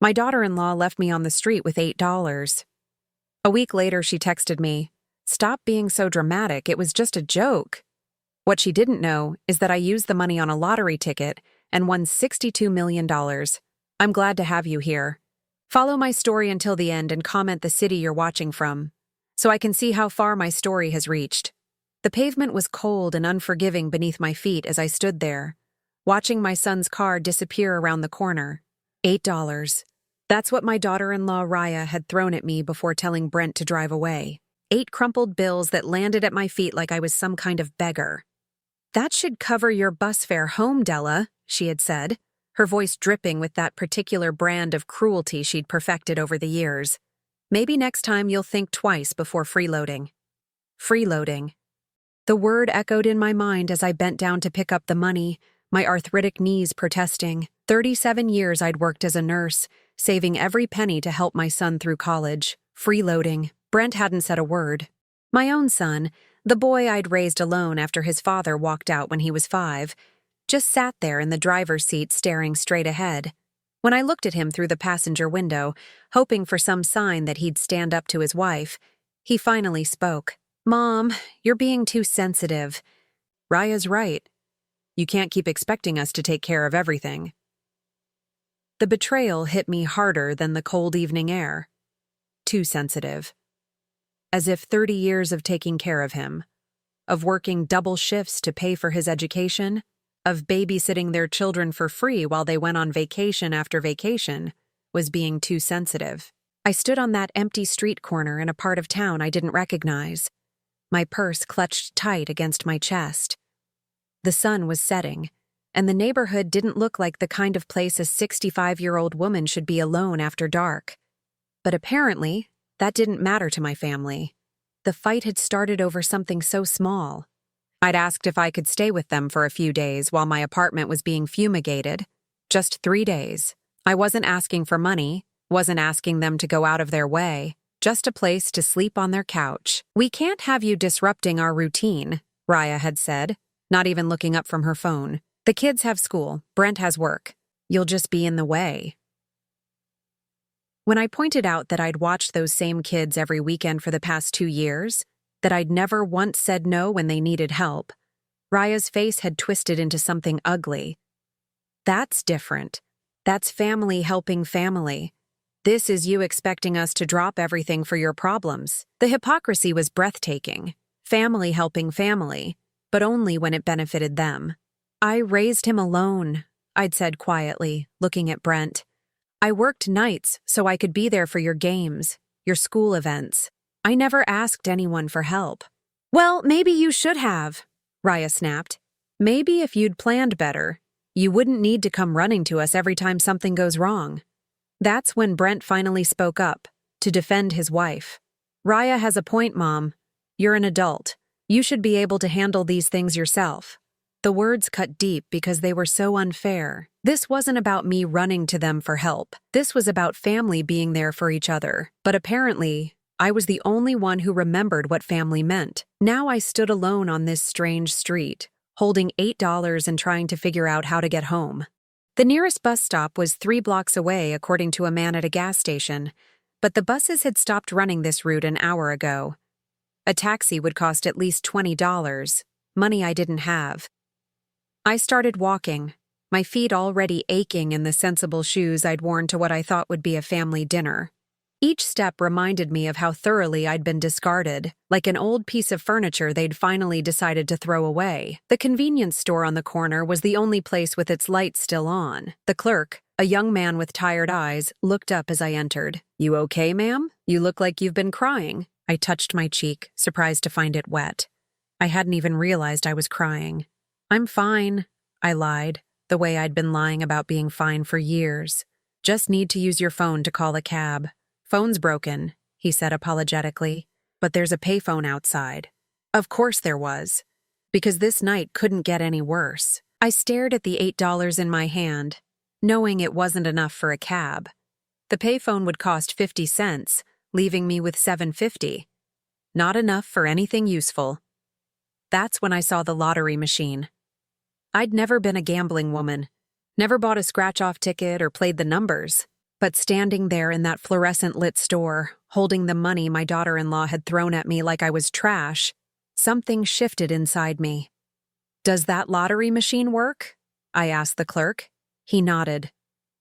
My daughter-in-law left me on the street with $8. A week later, she texted me, "Stop being so dramatic, it was just a joke." What she didn't know is that I used the money on a lottery ticket and won $62 million. I'm glad to have you here. Follow my story until the end and comment the city you're watching from, so I can see how far my story has reached. The pavement was cold and unforgiving beneath my feet as I stood there, watching my son's car disappear around the corner. $8. That's what my daughter-in-law Raya had thrown at me before telling Brent to drive away. 8 crumpled bills that landed at my feet like I was some kind of beggar. "That should cover your bus fare home, Della," she had said, her voice dripping with that particular brand of cruelty she'd perfected over the years. "Maybe next time you'll think twice before freeloading." Freeloading. The word echoed in my mind as I bent down to pick up the money, my arthritic knees protesting. 37 years I'd worked as a nurse, saving every penny to help my son through college. Freeloading. Brent hadn't said a word. My own son, the boy I'd raised alone after his father walked out when he was 5, just sat there in the driver's seat staring straight ahead. When I looked at him through the passenger window, hoping for some sign that he'd stand up to his wife, he finally spoke. "Mom, you're being too sensitive." "Raya's right. You can't keep expecting us to take care of everything." The betrayal hit me harder than the cold evening air. Too sensitive. As if 30 years of taking care of him, of working double shifts to pay for his education, of babysitting their children for free while they went on vacation after vacation, was being too sensitive. I stood on that empty street corner in a part of town I didn't recognize, my purse clutched tight against my chest. The sun was setting, and the neighborhood didn't look like the kind of place a 65-year-old woman should be alone after dark. But apparently, that didn't matter to my family. The fight had started over something so small. I'd asked if I could stay with them for a few days while my apartment was being fumigated. Just 3 days. I wasn't asking for money, wasn't asking them to go out of their way, just a place to sleep on their couch. "We can't have you disrupting our routine," Raya had said, not even looking up from her phone. "The kids have school, Brent has work. You'll just be in the way." When I pointed out that I'd watched those same kids every weekend for the past 2 years, that I'd never once said no when they needed help, Raya's face had twisted into something ugly. "That's different. That's family helping family. This is you expecting us to drop everything for your problems." The hypocrisy was breathtaking. Family helping family, but only when it benefited them. "I raised him alone," I'd said quietly, looking at Brent. "I worked nights so I could be there for your games, your school events. I never asked anyone for help." "Well, maybe you should have," Raya snapped. "Maybe if you'd planned better, you wouldn't need to come running to us every time something goes wrong." That's when Brent finally spoke up, to defend his wife. "Raya has a point, Mom. You're an adult. You should be able to handle these things yourself." The words cut deep because they were so unfair. This wasn't about me running to them for help. This was about family being there for each other. But apparently, I was the only one who remembered what family meant. Now I stood alone on this strange street, holding $8 and trying to figure out how to get home. The nearest bus stop was 3 blocks away, according to a man at a gas station, but the buses had stopped running this route an hour ago. A taxi would cost at least $20, money I didn't have. I started walking, my feet already aching in the sensible shoes I'd worn to what I thought would be a family dinner. Each step reminded me of how thoroughly I'd been discarded, like an old piece of furniture they'd finally decided to throw away. The convenience store on the corner was the only place with its lights still on. The clerk, a young man with tired eyes, looked up as I entered. "You okay, ma'am? You look like you've been crying." I touched my cheek, surprised to find it wet. I hadn't even realized I was crying. "I'm fine," I lied, the way I'd been lying about being fine for years. "Just need to use your phone to call a cab." "Phone's broken," he said apologetically, "but there's a payphone outside." Of course there was, because this night couldn't get any worse. I stared at the $8 in my hand, knowing it wasn't enough for a cab. The payphone would cost 50 cents, leaving me with $7.50. Not enough for anything useful. That's when I saw the lottery machine. I'd never been a gambling woman, never bought a scratch-off ticket or played the numbers. But standing there in that fluorescent-lit store, holding the money my daughter-in-law had thrown at me like I was trash, something shifted inside me. "Does that lottery machine work?" I asked the clerk. He nodded.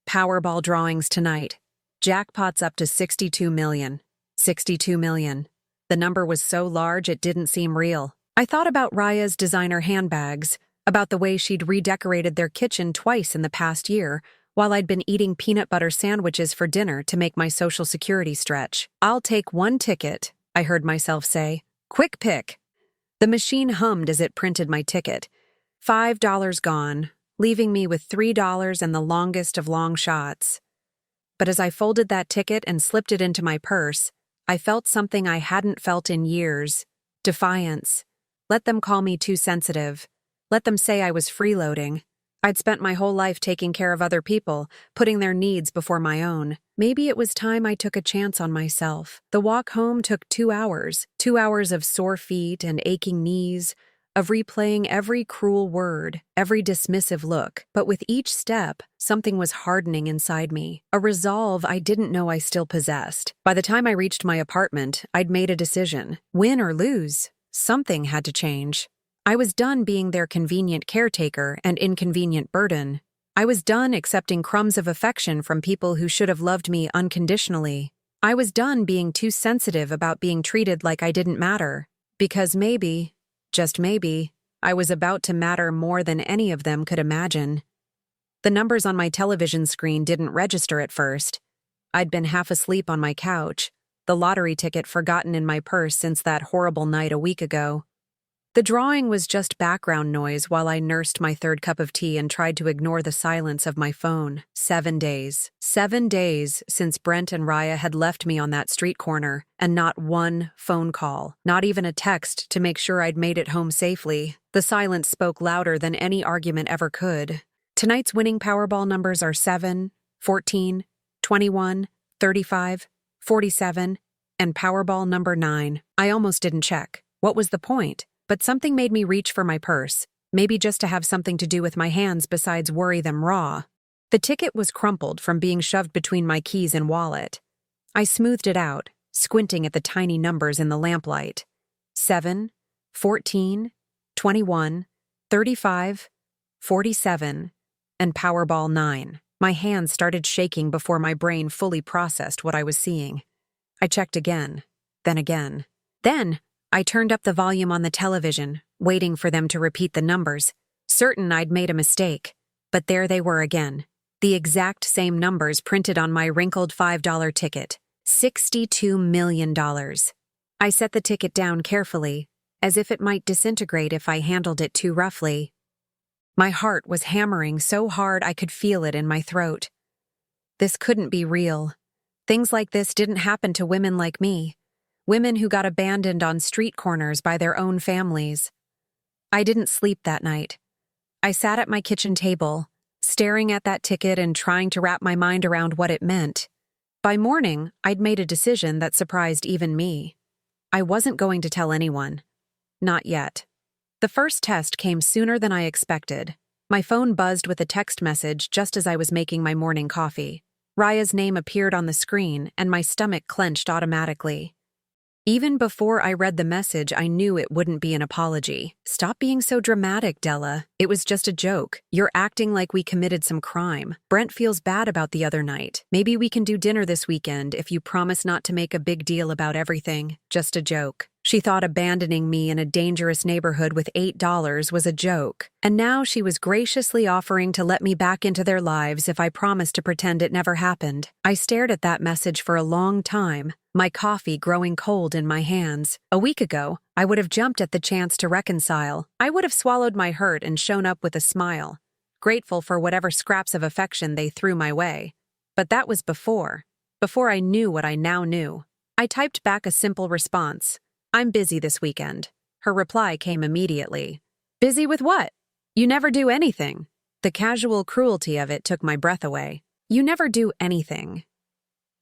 "Powerball drawings tonight. Jackpot's up to 62 million. 62 million. The number was so large it didn't seem real. I thought about Raya's designer handbags, about the way she'd redecorated their kitchen twice in the past year, while I'd been eating peanut butter sandwiches for dinner to make my Social Security stretch. "I'll take one ticket," I heard myself say. "Quick pick." The machine hummed as it printed my ticket. $5 gone, leaving me with $3 and the longest of long shots. But as I folded that ticket and slipped it into my purse, I felt something I hadn't felt in years. Defiance. Let them call me too sensitive. Let them say I was freeloading. I'd spent my whole life taking care of other people, putting their needs before my own. Maybe it was time I took a chance on myself. The walk home took 2 hours. 2 hours of sore feet and aching knees, of replaying every cruel word, every dismissive look. But with each step, something was hardening inside me, a resolve I didn't know I still possessed. By the time I reached my apartment, I'd made a decision. Win or lose, something had to change. I was done being their convenient caretaker and inconvenient burden. I was done accepting crumbs of affection from people who should have loved me unconditionally. I was done being too sensitive about being treated like I didn't matter. Because maybe, just maybe, I was about to matter more than any of them could imagine. The numbers on my television screen didn't register at first. I'd been half asleep on my couch, the lottery ticket forgotten in my purse since that horrible night a week ago. The drawing was just background noise while I nursed my third cup of tea and tried to ignore the silence of my phone. 7 days. 7 days since Brent and Raya had left me on that street corner, and not one phone call, not even a text to make sure I'd made it home safely. The silence spoke louder than any argument ever could. Tonight's winning Powerball numbers are 7, 14, 21, 35, 47, and Powerball number 9. I almost didn't check. What was the point? But something made me reach for my purse, maybe just to have something to do with my hands besides worry them raw. The ticket was crumpled from being shoved between my keys and wallet. I smoothed it out, squinting at the tiny numbers in the lamplight. 7, 14, 21, 35, 47, and Powerball 9. My hands started shaking before my brain fully processed what I was seeing. I checked again, then again. Then, I turned up the volume on the television, waiting for them to repeat the numbers, certain I'd made a mistake. But there they were again, the exact same numbers printed on my wrinkled $5 ticket. $62 million. I set the ticket down carefully, as if it might disintegrate if I handled it too roughly. My heart was hammering so hard I could feel it in my throat. This couldn't be real. Things like this didn't happen to women like me. Women who got abandoned on street corners by their own families. I didn't sleep that night. I sat at my kitchen table, staring at that ticket and trying to wrap my mind around what it meant. By morning, I'd made a decision that surprised even me. I wasn't going to tell anyone. Not yet. The first test came sooner than I expected. My phone buzzed with a text message just as I was making my morning coffee. Raya's name appeared on the screen, and my stomach clenched automatically. Even before I read the message, I knew it wouldn't be an apology. "Stop being so dramatic, Della. It was just a joke. You're acting like we committed some crime. Brent feels bad about the other night. Maybe we can do dinner this weekend if you promise not to make a big deal about everything. Just a joke." She thought abandoning me in a dangerous neighborhood with $8 was a joke, and now she was graciously offering to let me back into their lives if I promised to pretend it never happened. I stared at that message for a long time, my coffee growing cold in my hands. A week ago, I would have jumped at the chance to reconcile. I would have swallowed my hurt and shown up with a smile, grateful for whatever scraps of affection they threw my way. But that was before I knew what I now knew. I typed back a simple response. "I'm busy this weekend." Her reply came immediately. "Busy with what? You never do anything." The casual cruelty of it took my breath away. You never do anything.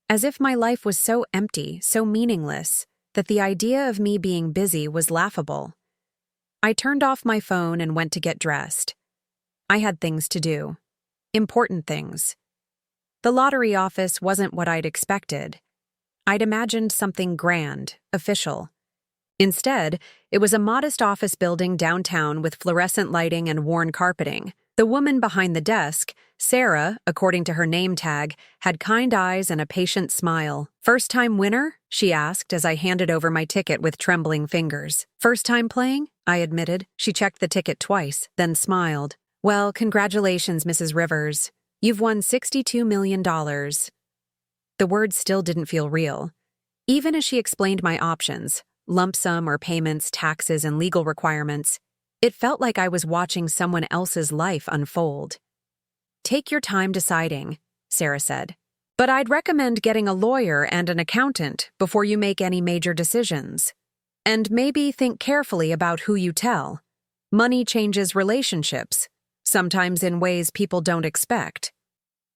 As if my life was so empty, so meaningless, that the idea of me being busy was laughable. I turned off my phone and went to get dressed. I had things to do. Important things. The lottery office wasn't what I'd expected. I'd imagined something grand, official. Instead, it was a modest office building downtown with fluorescent lighting and worn carpeting. The woman behind the desk, Sarah, according to her name tag, had kind eyes and a patient smile. "First-time winner?" she asked as I handed over my ticket with trembling fingers. "First time playing?" I admitted. She checked the ticket twice, then smiled. "Well, congratulations, Mrs. Rivers. You've won $62 million. The words still didn't feel real. Even as she explained my options, lump sum or payments, taxes, and legal requirements, it felt like I was watching someone else's life unfold. "Take your time deciding," Sarah said. "But I'd recommend getting a lawyer and an accountant before you make any major decisions. And maybe think carefully about who you tell. Money changes relationships, sometimes in ways people don't expect."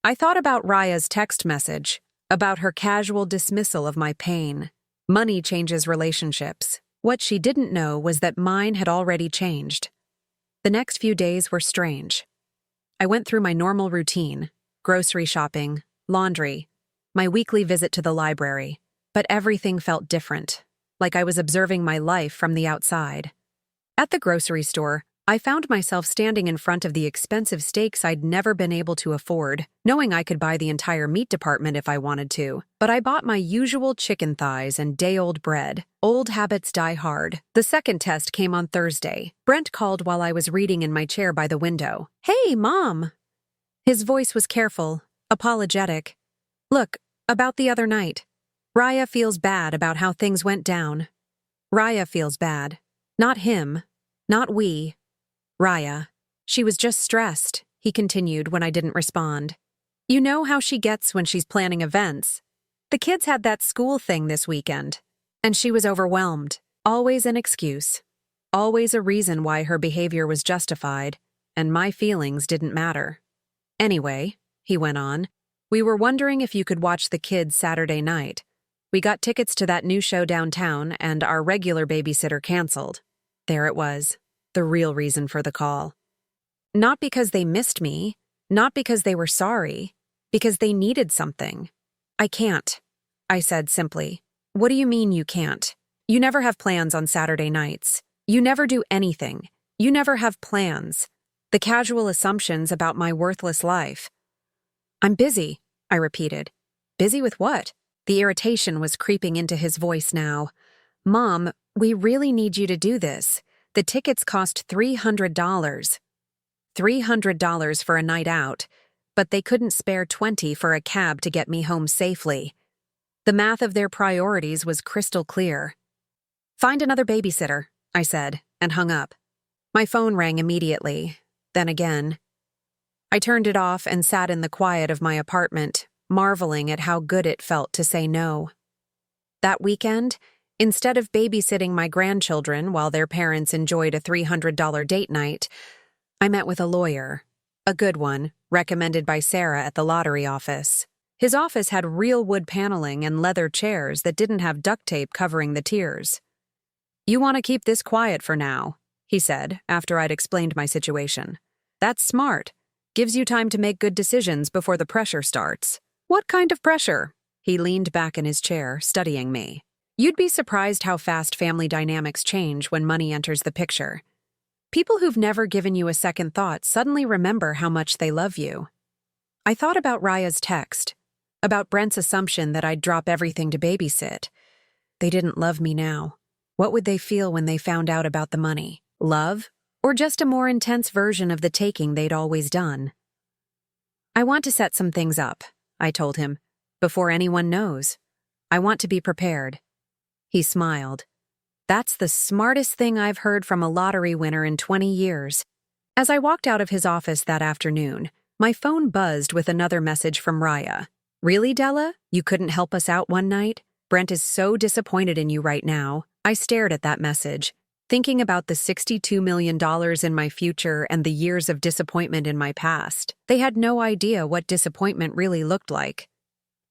I thought about Raya's text message, about her casual dismissal of my pain. Money changes relationships. What she didn't know was that mine had already changed. The next few days were strange. I went through my normal routine: grocery shopping, laundry, my weekly visit to the library, but everything felt different, like I was observing my life from the outside. At the grocery store, I found myself standing in front of the expensive steaks I'd never been able to afford, knowing I could buy the entire meat department if I wanted to. But I bought my usual chicken thighs and day-old bread. Old habits die hard. The second test came on Thursday. Brent called while I was reading in my chair by the window. "Hey, Mom!" His voice was careful, apologetic. "Look, about the other night. Raya feels bad about how things went down. Raya feels bad. Not him. Not we. Raya. She was just stressed," he continued when I didn't respond. "You know how she gets when she's planning events. The kids had that school thing this weekend, and she was overwhelmed. Always an excuse. Always a reason why her behavior was justified, and my feelings didn't matter. Anyway," he went on, "we were wondering if you could watch the kids Saturday night. We got tickets to that new show downtown, and our regular babysitter canceled." There it was. The real reason for the call. Not because they missed me, not because they were sorry, because they needed something. "I can't," I said simply. "What do you mean you can't? You never have plans on Saturday nights. You never do anything. You never have plans. The casual assumptions about my worthless life." "I'm busy," I repeated. "Busy with what?" The irritation was creeping into his voice now. "Mom, we really need you to do this. The tickets cost $300. $300 for a night out, but they couldn't spare $20 for a cab to get me home safely." The math of their priorities was crystal clear. "Find another babysitter," I said, and hung up. My phone rang immediately, then again. I turned it off and sat in the quiet of my apartment, marveling at how good it felt to say no. That weekend, instead of babysitting my grandchildren while their parents enjoyed a $300 date night, I met with a lawyer. A good one, recommended by Sarah at the lottery office. His office had real wood paneling and leather chairs that didn't have duct tape covering the tiers. "You want to keep this quiet for now," he said after I'd explained my situation. "That's smart. Gives you time to make good decisions before the pressure starts." "What kind of pressure?" He leaned back in his chair, studying me. "You'd be surprised how fast family dynamics change when money enters the picture. People who've never given you a second thought suddenly remember how much they love you." I thought about Raya's text, about Brent's assumption that I'd drop everything to babysit. They didn't love me now. What would they feel when they found out about the money? Love? Or just a more intense version of the taking they'd always done? "I want to set some things up," I told him, "before anyone knows. I want to be prepared." He smiled. "That's the smartest thing I've heard from a lottery winner in 20 years. As I walked out of his office that afternoon, my phone buzzed with another message from Raya. "Really, Della? You couldn't help us out one night? Brent is so disappointed in you right now." I stared at that message, thinking about the $62 million in my future and the years of disappointment in my past. They had no idea what disappointment really looked like.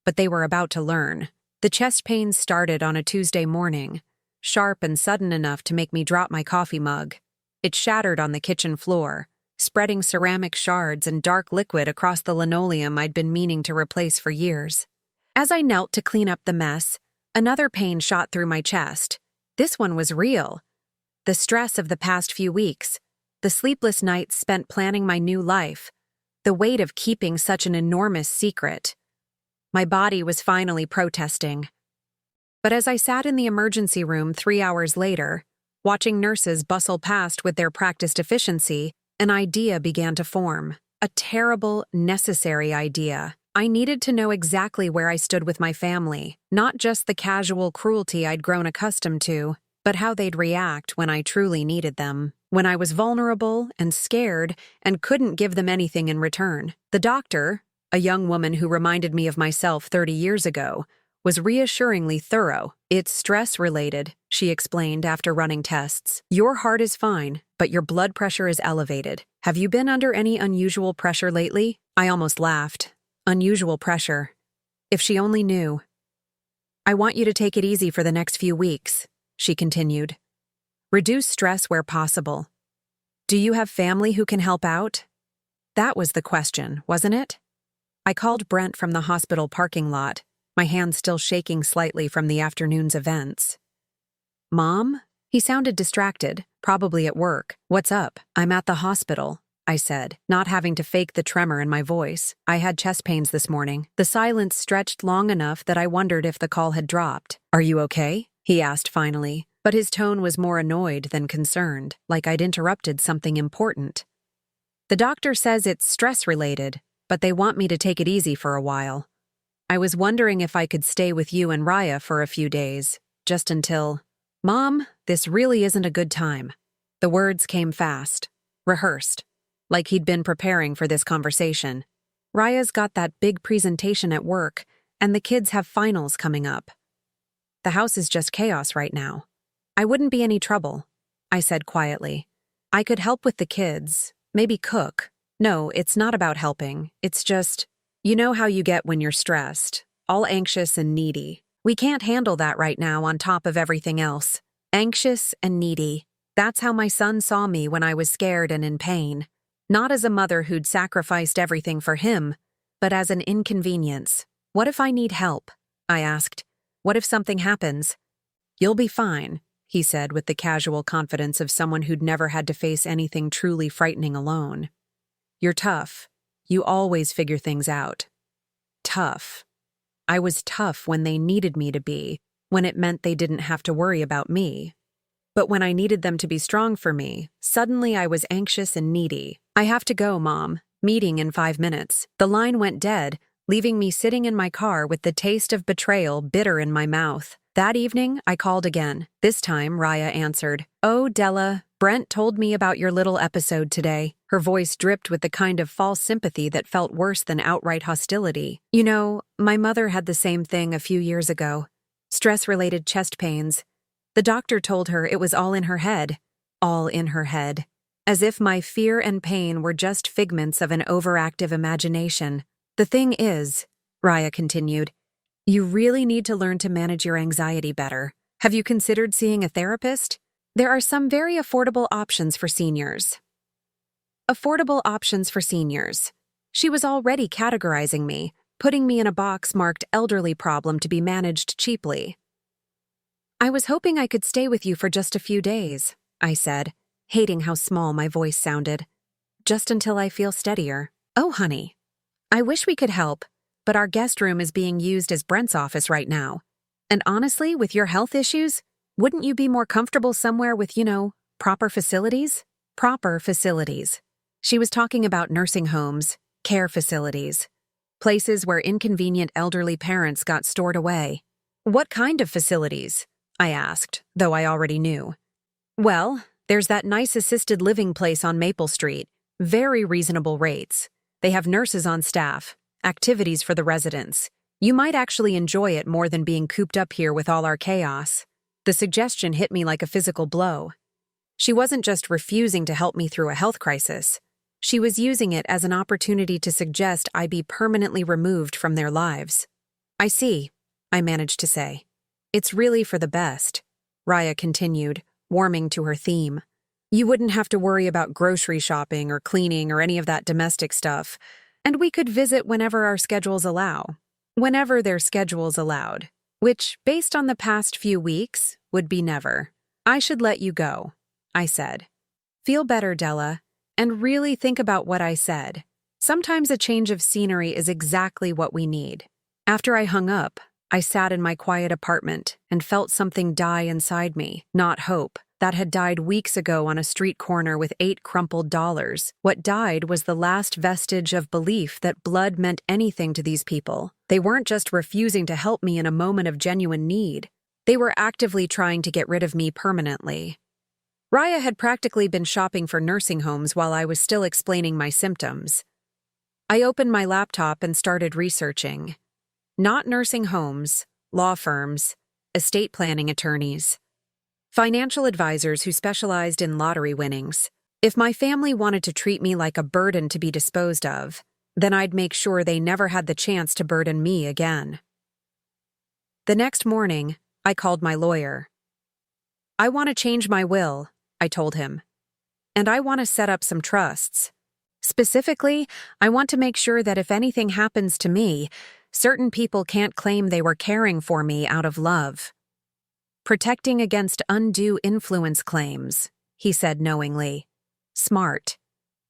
But they were about to learn. The chest pains started on a Tuesday morning, sharp and sudden enough to make me drop my coffee mug. It shattered on the kitchen floor, spreading ceramic shards and dark liquid across the linoleum I'd been meaning to replace for years. As I knelt to clean up the mess, another pain shot through my chest. This one was real. The stress of the past few weeks, the sleepless nights spent planning my new life, the weight of keeping such an enormous secret. My body was finally protesting. But as I sat in the emergency room 3 hours later, watching nurses bustle past with their practiced efficiency, an idea began to form. A terrible, necessary idea. I needed to know exactly where I stood with my family, not just the casual cruelty I'd grown accustomed to, but how they'd react when I truly needed them, when I was vulnerable and scared and couldn't give them anything in return. The doctor, a young woman who reminded me of myself 30 years ago, was reassuringly thorough. "It's stress-related," she explained after running tests. "Your heart is fine, but your blood pressure is elevated. Have you been under any unusual pressure lately?" I almost laughed. Unusual pressure. If she only knew. "I want you to take it easy for the next few weeks," she continued. "Reduce stress where possible. Do you have family who can help out?" That was the question, wasn't it? I called Brent from the hospital parking lot, my hands still shaking slightly from the afternoon's events. "Mom?" He sounded distracted, probably at work. "What's up?" "I'm at the hospital," I said, not having to fake the tremor in my voice. "I had chest pains this morning." The silence stretched long enough that I wondered if the call had dropped. "Are you okay?" he asked finally, but his tone was more annoyed than concerned, like I'd interrupted something important. "The doctor says it's stress-related, but they want me to take it easy for a while. I was wondering if I could stay with you and Raya for a few days, just until—" "Mom, this really isn't a good time." The words came fast, rehearsed, like he'd been preparing for this conversation. "Raya's got that big presentation at work, and the kids have finals coming up. The house is just chaos right now. I wouldn't be any trouble," I said quietly. "I could help with the kids, maybe cook. No, it's not about helping. It's just, you know how you get when you're stressed, all anxious and needy. We can't handle that right now on top of everything else. Anxious and needy. That's how my son saw me when I was scared and in pain. Not as a mother who'd sacrificed everything for him, but as an inconvenience. What if I need help?" I asked. "What if something happens?" "You'll be fine," he said with the casual confidence of someone who'd never had to face anything truly frightening alone. "You're tough. You always figure things out." Tough. I was tough when they needed me to be, when it meant they didn't have to worry about me. But when I needed them to be strong for me, suddenly I was anxious and needy. "I have to go, Mom. Meeting in 5 minutes." The line went dead, leaving me sitting in my car with the taste of betrayal bitter in my mouth. That evening, I called again. This time, Raya answered. "Oh, Della, Brent told me about your little episode today." Her voice dripped with the kind of false sympathy that felt worse than outright hostility. "You know, my mother had the same thing a few years ago. Stress-related chest pains. The doctor told her it was all in her head. All in her head. As if my fear and pain were just figments of an overactive imagination. The thing is," Raya continued, "you really need to learn to manage your anxiety better. Have you considered seeing a therapist? There are some very affordable options for seniors." Affordable options for seniors. She was already categorizing me, putting me in a box marked elderly problem to be managed cheaply. "I was hoping I could stay with you for just a few days," I said, hating how small my voice sounded. "Just until I feel steadier." "Oh, honey. I wish we could help, but our guest room is being used as Brent's office right now. And honestly, with your health issues, wouldn't you be more comfortable somewhere with, proper facilities?" Proper facilities. She was talking about nursing homes, care facilities, places where inconvenient elderly parents got stored away. "What kind of facilities?" I asked, though I already knew. "Well, there's that nice assisted living place on Maple Street. Very reasonable rates. They have nurses on staff, activities for the residents. You might actually enjoy it more than being cooped up here with all our chaos." The suggestion hit me like a physical blow. She wasn't just refusing to help me through a health crisis. She was using it as an opportunity to suggest I be permanently removed from their lives. "I see," I managed to say. "It's really for the best," Raya continued, warming to her theme. You wouldn't have to worry about grocery shopping or cleaning or any of that domestic stuff, and we could visit whenever our schedules allow. Whenever their schedules allowed, which, based on the past few weeks, would be never. I should let you go, I said. Feel better, Della, and really think about what I said. Sometimes a change of scenery is exactly what we need. After I hung up, I sat in my quiet apartment and felt something die inside me, not hope. That had died weeks ago on a street corner with 8 crumpled dollars. What died was the last vestige of belief that blood meant anything to these people. They weren't just refusing to help me in a moment of genuine need. They were actively trying to get rid of me permanently. Raya had practically been shopping for nursing homes while I was still explaining my symptoms. I opened my laptop and started researching. Not nursing homes, law firms, estate planning attorneys. Financial advisors who specialized in lottery winnings. If my family wanted to treat me like a burden to be disposed of, then I'd make sure they never had the chance to burden me again. The next morning, I called my lawyer. I want to change my will, I told him. And I want to set up some trusts. Specifically, I want to make sure that if anything happens to me, certain people can't claim they were caring for me out of love. Protecting against undue influence claims, he said knowingly. Smart.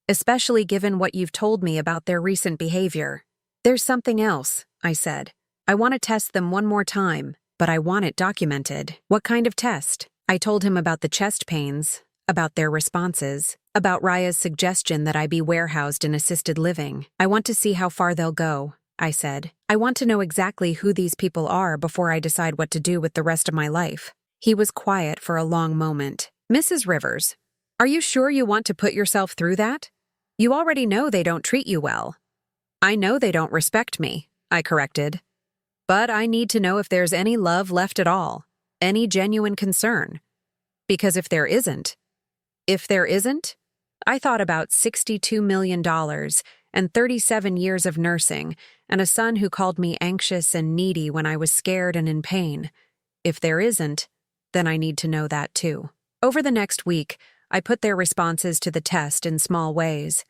Especially given what you've told me about their recent behavior. There's something else, I said. I want to test them one more time, but I want it documented. What kind of test? I told him about the chest pains, about their responses, about Raya's suggestion that I be warehoused in assisted living. I want to see how far they'll go, I said. I want to know exactly who these people are before I decide what to do with the rest of my life. He was quiet for a long moment. Mrs. Rivers, are you sure you want to put yourself through that? You already know they don't treat you well. I know they don't respect me, I corrected. But I need to know if there's any love left at all, any genuine concern. Because if there isn't, I thought about $62 million and 37 years of nursing, and a son who called me anxious and needy when I was scared and in pain. If there isn't, then I need to know that too. Over the next week, I put their responses to the test in small ways.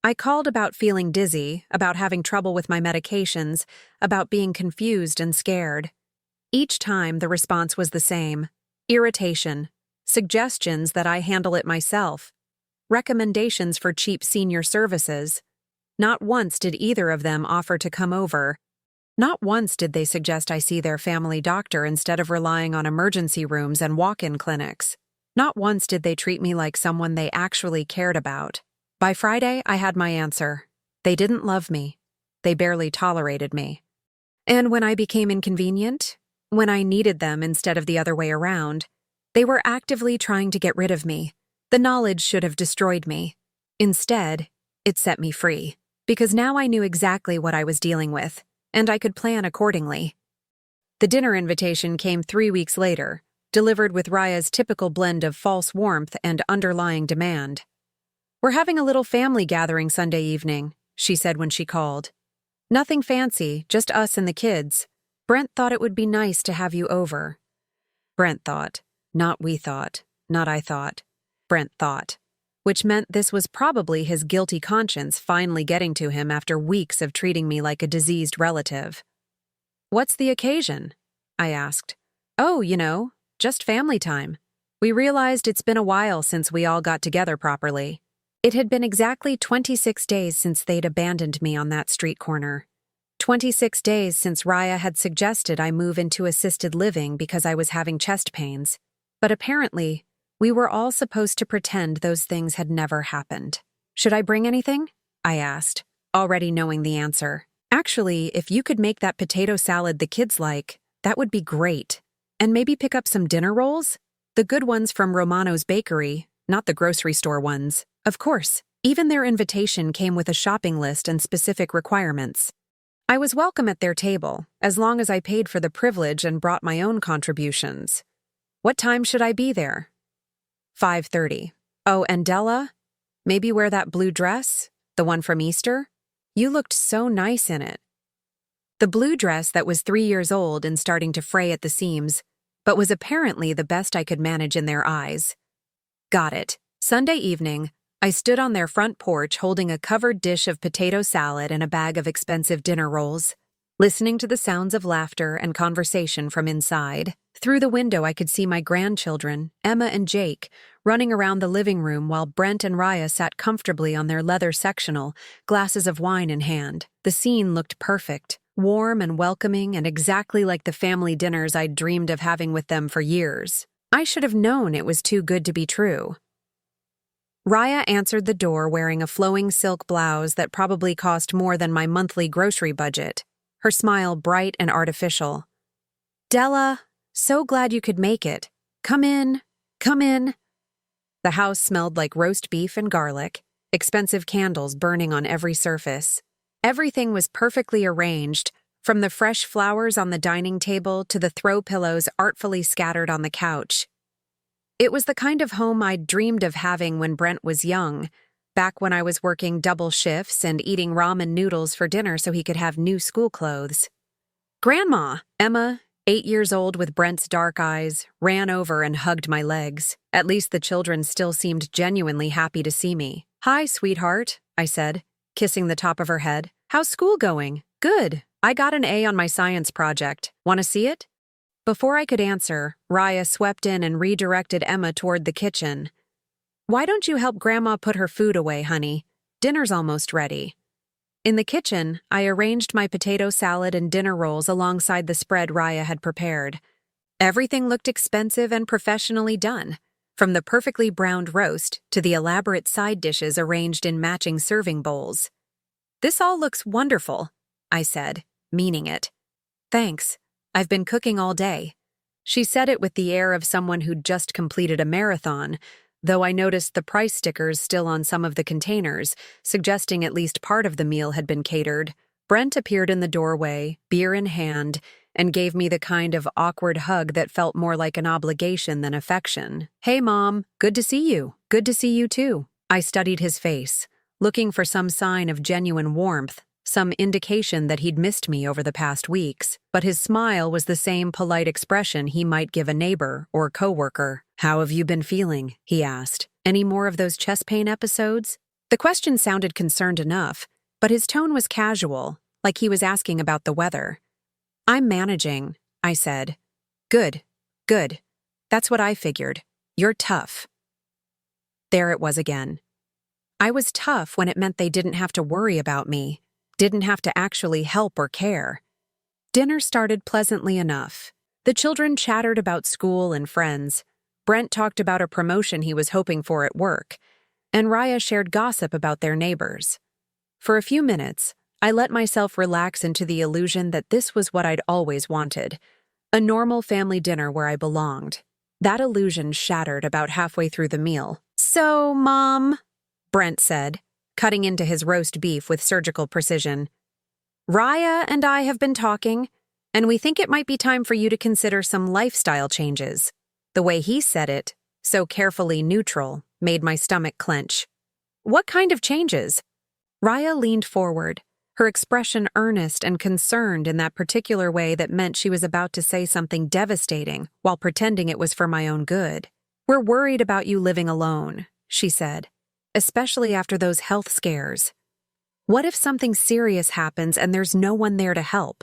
I called about feeling dizzy, about having trouble with my medications, about being confused and scared. Each time, the response was the same. Irritation, suggestions that I handle it myself, recommendations for cheap senior services. Not once did either of them offer to come over. Not once did they suggest I see their family doctor instead of relying on emergency rooms and walk-in clinics. Not once did they treat me like someone they actually cared about. By Friday, I had my answer. They didn't love me. They barely tolerated me. And when I became inconvenient, when I needed them instead of the other way around, they were actively trying to get rid of me. The knowledge should have destroyed me. Instead, it set me free. Because now I knew exactly what I was dealing with, and I could plan accordingly. The dinner invitation came 3 weeks later, delivered with Raya's typical blend of false warmth and underlying demand. We're having a little family gathering Sunday evening, she said when she called. Nothing fancy, just us and the kids. Brent thought it would be nice to have you over. Brent thought, not we thought, not I thought. Brent thought. Which meant this was probably his guilty conscience finally getting to him after weeks of treating me like a diseased relative. What's the occasion? I asked. Oh, just family time. We realized it's been a while since we all got together properly. It had been exactly 26 days since they'd abandoned me on that street corner. 26 days since Raya had suggested I move into assisted living because I was having chest pains. But apparently, we were all supposed to pretend those things had never happened. Should I bring anything? I asked, already knowing the answer. Actually, if you could make that potato salad the kids like, that would be great. And maybe pick up some dinner rolls? The good ones from Romano's bakery, not the grocery store ones. Of course, even their invitation came with a shopping list and specific requirements. I was welcome at their table, as long as I paid for the privilege and brought my own contributions. What time should I be there? 5:30. Oh, and Della? Maybe wear that blue dress? The one from Easter? You looked so nice in it. The blue dress that was 3 years old and starting to fray at the seams, but was apparently the best I could manage in their eyes. Got it, Sunday evening, I stood on their front porch holding a covered dish of potato salad and a bag of expensive dinner rolls, listening to the sounds of laughter and conversation from inside. Through the window, I could see my grandchildren, Emma and Jake, running around the living room while Brent and Raya sat comfortably on their leather sectional, glasses of wine in hand. The scene looked perfect, warm and welcoming, and exactly like the family dinners I'd dreamed of having with them for years. I should have known it was too good to be true. Raya answered the door wearing a flowing silk blouse that probably cost more than my monthly grocery budget, her smile bright and artificial. "Della, so glad you could make it. Come in, come in." The house smelled like roast beef and garlic, expensive candles burning on every surface. Everything was perfectly arranged, from the fresh flowers on the dining table to the throw pillows artfully scattered on the couch. It was the kind of home I'd dreamed of having when Brent was young, back when I was working double shifts and eating ramen noodles for dinner so he could have new school clothes. "Grandma!" Emma, 8 years old with Brent's dark eyes, ran over and hugged my legs. At least the children still seemed genuinely happy to see me. "Hi, sweetheart," I said, kissing the top of her head. "How's school going?" "Good. I got an A on my science project. Want to see it?" Before I could answer, Raya swept in and redirected Emma toward the kitchen. "Why don't you help Grandma put her food away, honey? Dinner's almost ready." In the kitchen, I arranged my potato salad and dinner rolls alongside the spread Raya had prepared. Everything looked expensive and professionally done, from the perfectly browned roast to the elaborate side dishes arranged in matching serving bowls. "This all looks wonderful," I said, meaning it. "Thanks. I've been cooking all day." She said it with the air of someone who'd just completed a marathon, though I noticed the price stickers still on some of the containers, suggesting at least part of the meal had been catered. Brent appeared in the doorway, beer in hand, and gave me the kind of awkward hug that felt more like an obligation than affection. "Hey, Mom, good to see you." "Good to see you too." I studied his face, looking for some sign of genuine warmth, some indication that he'd missed me over the past weeks, but his smile was the same polite expression he might give a neighbor or coworker. "How have you been feeling?" he asked. "Any more of those chest pain episodes?" The question sounded concerned enough, but his tone was casual, like he was asking about the weather. "I'm managing," I said. Good. That's what I figured. You're tough." There it was again. I was tough when it meant they didn't have to worry about me, didn't have to actually help or care. Dinner started pleasantly enough. The children chattered about school and friends. Brent talked about a promotion he was hoping for at work, and Raya shared gossip about their neighbors. For a few minutes, I let myself relax into the illusion that this was what I'd always wanted, a normal family dinner where I belonged. That illusion shattered about halfway through the meal. "So, Mom," Brent said, cutting into his roast beef with surgical precision, "Raya and I have been talking, and we think it might be time for you to consider some lifestyle changes." The way he said it, so carefully neutral, made my stomach clench. "What kind of changes?" Raya leaned forward, her expression earnest and concerned in that particular way that meant she was about to say something devastating while pretending it was for my own good. "We're worried about you living alone," she said, "especially after those health scares. What if something serious happens and there's no one there to help?"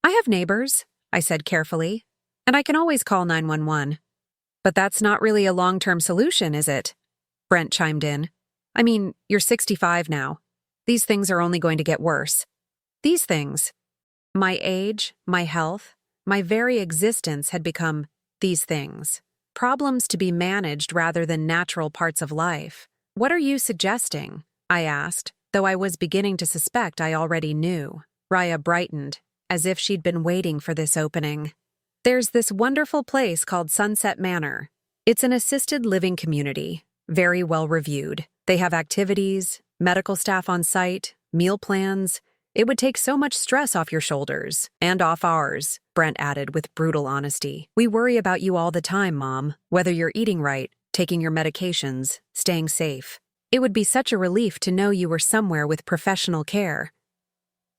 "I have neighbors," I said carefully, "and I can always call 911. "But that's not really a long-term solution, is it?" Brent chimed in. "I mean, you're 65 now. These things are only going to get worse." These things. My age, my health, my very existence had become these things. Problems to be managed rather than natural parts of life. "What are you suggesting?" I asked, though I was beginning to suspect I already knew. Raya brightened, as if she'd been waiting for this opening. "There's this wonderful place called Sunset Manor. It's an assisted living community, very well reviewed. They have activities, medical staff on site, meal plans. It would take so much stress off your shoulders, and off ours," Brent added with brutal honesty. "We worry about you all the time, Mom, whether you're eating right, taking your medications, staying safe. It would be such a relief to know you were somewhere with professional care."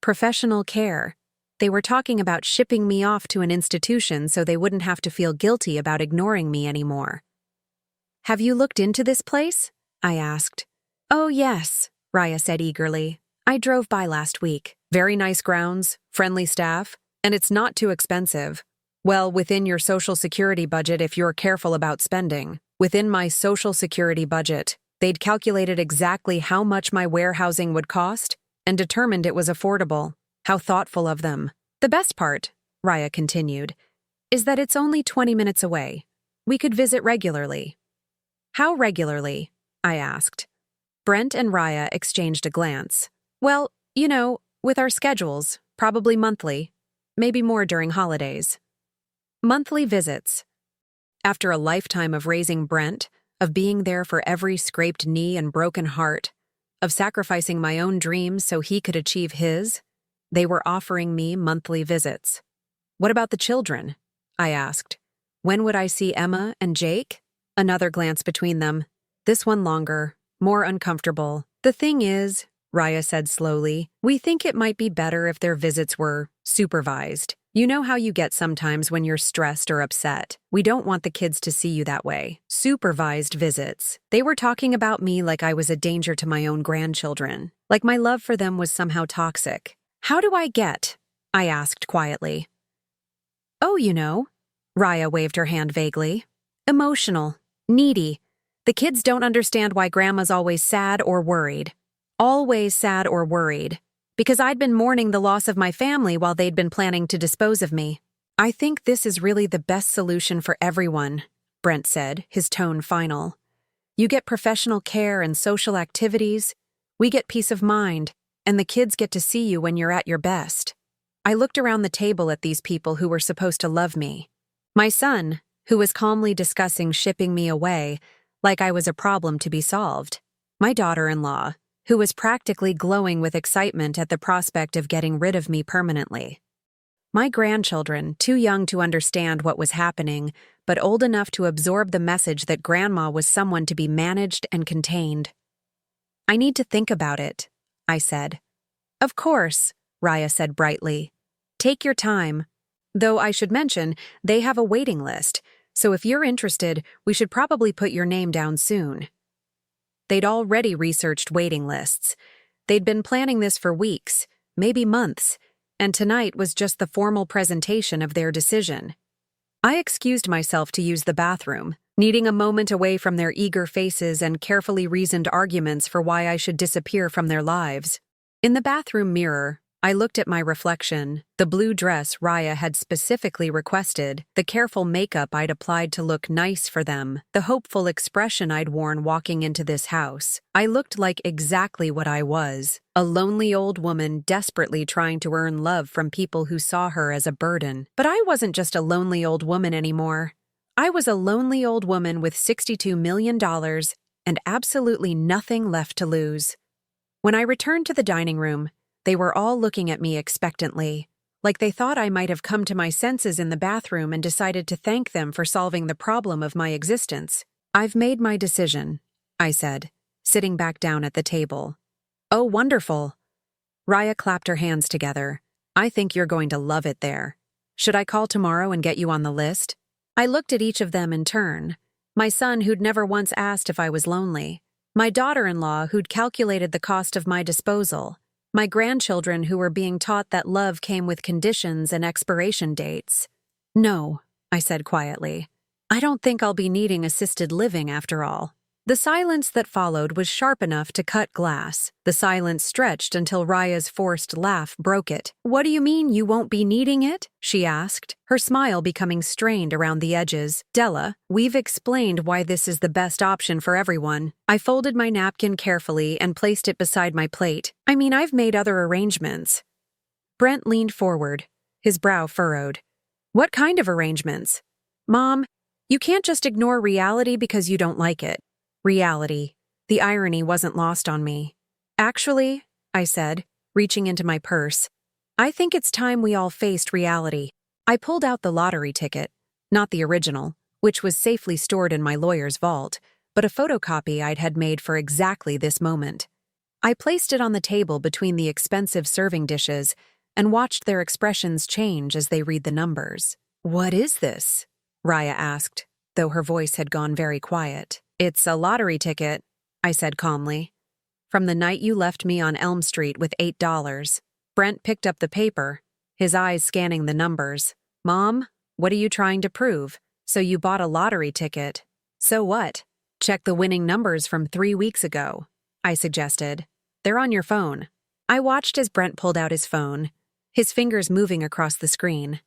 Professional care. They were talking about shipping me off to an institution so they wouldn't have to feel guilty about ignoring me anymore. Have you looked into this place? I asked. Oh, yes, Raya said eagerly. I drove by last week. Very nice grounds, friendly staff, and it's not too expensive. Well, within your Social Security budget if you're careful about spending. Within my Social Security budget, they'd calculated exactly how much my warehousing would cost and determined it was affordable. How thoughtful of them. The best part, Raya continued, is that it's only 20 minutes away. We could visit regularly. How regularly? I asked. Brent and Raya exchanged a glance. Well, with our schedules, probably monthly, maybe more during holidays. Monthly visits. After a lifetime of raising Brent, of being there for every scraped knee and broken heart, of sacrificing my own dreams so he could achieve his, they were offering me monthly visits. What about the children? I asked. When would I see Emma and Jake? Another glance between them. This one longer, more uncomfortable. The thing is, Raya said slowly, we think it might be better if their visits were supervised. You know how you get sometimes when you're stressed or upset. We don't want the kids to see you that way. Supervised visits. They were talking about me like I was a danger to my own grandchildren, like my love for them was somehow toxic. How do I get? I asked quietly. Oh, Raya waved her hand vaguely. Emotional. Needy. The kids don't understand why Grandma's always sad or worried. Always sad or worried. Because I'd been mourning the loss of my family while they'd been planning to dispose of me. I think this is really the best solution for everyone, Brent said, his tone final. You get professional care and social activities, we get peace of mind, and the kids get to see you when you're at your best. I looked around the table at these people who were supposed to love me. My son, who was calmly discussing shipping me away, like I was a problem to be solved. My daughter-in-law, who was practically glowing with excitement at the prospect of getting rid of me permanently. My grandchildren, too young to understand what was happening, but old enough to absorb the message that Grandma was someone to be managed and contained. I need to think about it, I said. Of course, Raya said brightly. Take your time. Though I should mention, they have a waiting list, so if you're interested, we should probably put your name down soon. They'd already researched waiting lists. They'd been planning this for weeks, maybe months, and tonight was just the formal presentation of their decision. I excused myself to use the bathroom, needing a moment away from their eager faces and carefully reasoned arguments for why I should disappear from their lives. In the bathroom mirror, I looked at my reflection, the blue dress Raya had specifically requested, the careful makeup I'd applied to look nice for them, the hopeful expression I'd worn walking into this house. I looked like exactly what I was, a lonely old woman desperately trying to earn love from people who saw her as a burden. But I wasn't just a lonely old woman anymore. I was a lonely old woman with $62 million and absolutely nothing left to lose. When I returned to the dining room, they were all looking at me expectantly, like they thought I might have come to my senses in the bathroom and decided to thank them for solving the problem of my existence. I've made my decision, I said, sitting back down at the table. Oh, wonderful. Raya clapped her hands together. I think you're going to love it there. Should I call tomorrow and get you on the list? I looked at each of them in turn. My son, who'd never once asked if I was lonely. My daughter-in-law, who'd calculated the cost of my disposal. My grandchildren, who were being taught that love came with conditions and expiration dates. No, I said quietly. I don't think I'll be needing assisted living after all. The silence that followed was sharp enough to cut glass. The silence stretched until Raya's forced laugh broke it. What do you mean you won't be needing it? She asked, her smile becoming strained around the edges. Della, we've explained why this is the best option for everyone. I folded my napkin carefully and placed it beside my plate. I've made other arrangements. Brent leaned forward, his brow furrowed. What kind of arrangements? Mom, you can't just ignore reality because you don't like it. Reality. The irony wasn't lost on me. Actually, I said, reaching into my purse, I think it's time we all faced reality. I pulled out the lottery ticket, not the original, which was safely stored in my lawyer's vault, but a photocopy I'd had made for exactly this moment. I placed it on the table between the expensive serving dishes and watched their expressions change as they read the numbers. What is this? Raya asked, though her voice had gone very quiet. It's a lottery ticket, I said calmly. From the night you left me on Elm Street with $8. Brent picked up the paper, his eyes scanning the numbers. Mom, what are you trying to prove? So you bought a lottery ticket. So what? Check the winning numbers from 3 weeks ago, I suggested. They're on your phone. I watched as Brent pulled out his phone, his fingers moving across the screen.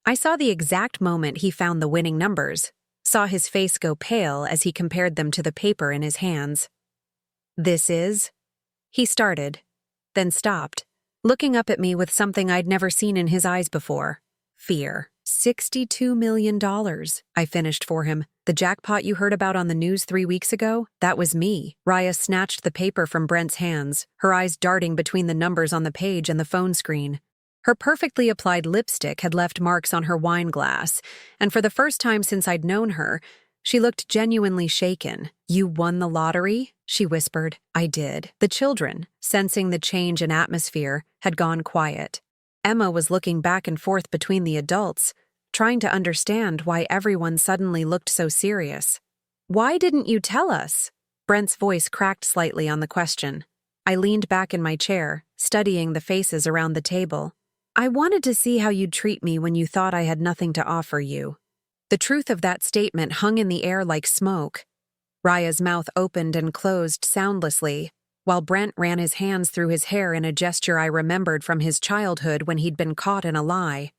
I saw the exact moment he found the winning numbers, saw his face go pale as he compared them to the paper in his hands. This is? He started, then stopped, looking up at me with something I'd never seen in his eyes before. Fear. $62 million, I finished for him. The jackpot you heard about on the news 3 weeks ago? That was me. Raya snatched the paper from Brent's hands, her eyes darting between the numbers on the page and the phone screen. Her perfectly applied lipstick had left marks on her wine glass, and for the first time since I'd known her, she looked genuinely shaken. You won the lottery? She whispered. I did. The children, sensing the change in atmosphere, had gone quiet. Emma was looking back and forth between the adults, trying to understand why everyone suddenly looked so serious. Why didn't you tell us? Brent's voice cracked slightly on the question. I leaned back in my chair, studying the faces around the table. I wanted to see how you'd treat me when you thought I had nothing to offer you. The truth of that statement hung in the air like smoke. Raya's mouth opened and closed soundlessly, while Brent ran his hands through his hair in a gesture I remembered from his childhood when he'd been caught in a lie.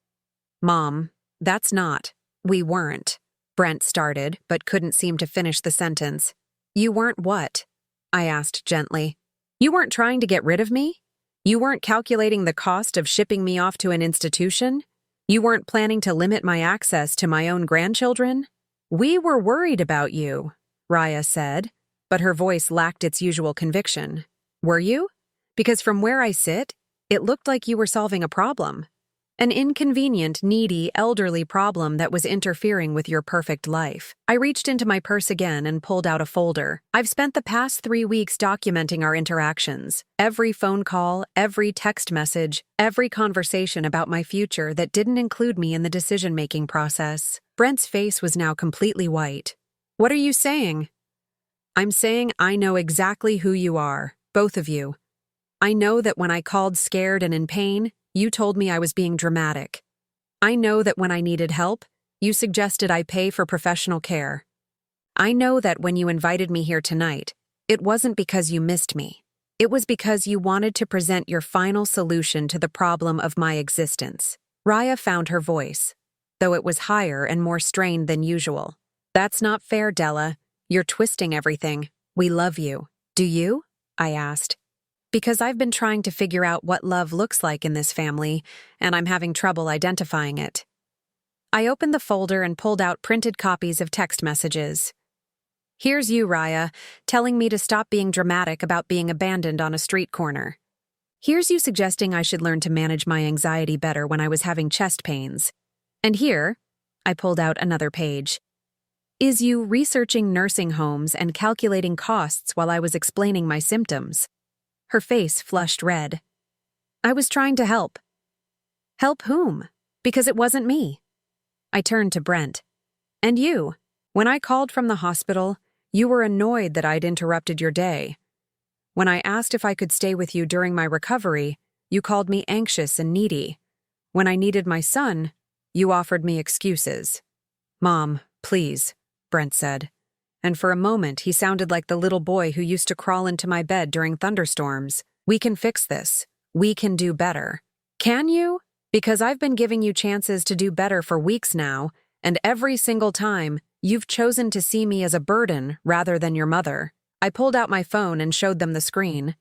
Mom, that's not. We weren't. Brent started, but couldn't seem to finish the sentence. You weren't what? I asked gently. You weren't trying to get rid of me? You weren't calculating the cost of shipping me off to an institution? You weren't planning to limit my access to my own grandchildren? We were worried about you, Raya said, but her voice lacked its usual conviction. Were you? Because from where I sit, it looked like you were solving a problem. An inconvenient, needy, elderly problem that was interfering with your perfect life. I reached into my purse again and pulled out a folder. I've spent the past 3 weeks documenting our interactions. Every phone call, every text message, every conversation about my future that didn't include me in the decision-making process. Brent's face was now completely white. What are you saying? I'm saying I know exactly who you are, both of you. I know that when I called scared and in pain, you told me I was being dramatic. I know that when I needed help, you suggested I pay for professional care. I know that when you invited me here tonight, it wasn't because you missed me. It was because you wanted to present your final solution to the problem of my existence. Raya found her voice, though it was higher and more strained than usual. That's not fair, Della. You're twisting everything. We love you. Do you? I asked. Because I've been trying to figure out what love looks like in this family, and I'm having trouble identifying it. I opened the folder and pulled out printed copies of text messages. Here's you, Raya, telling me to stop being dramatic about being abandoned on a street corner. Here's you suggesting I should learn to manage my anxiety better when I was having chest pains. And here, I pulled out another page, is you researching nursing homes and calculating costs while I was explaining my symptoms. Her face flushed red. I was trying to help. Help whom? Because it wasn't me. I turned to Brent. And you? When I called from the hospital, you were annoyed that I'd interrupted your day. When I asked if I could stay with you during my recovery, you called me anxious and needy. When I needed my son, you offered me excuses. Mom, please, Brent said. And for a moment he sounded like the little boy who used to crawl into my bed during thunderstorms. We can fix this. We can do better. Can you? Because I've been giving you chances to do better for weeks now, and every single time, you've chosen to see me as a burden rather than your mother. I pulled out my phone and showed them the screen.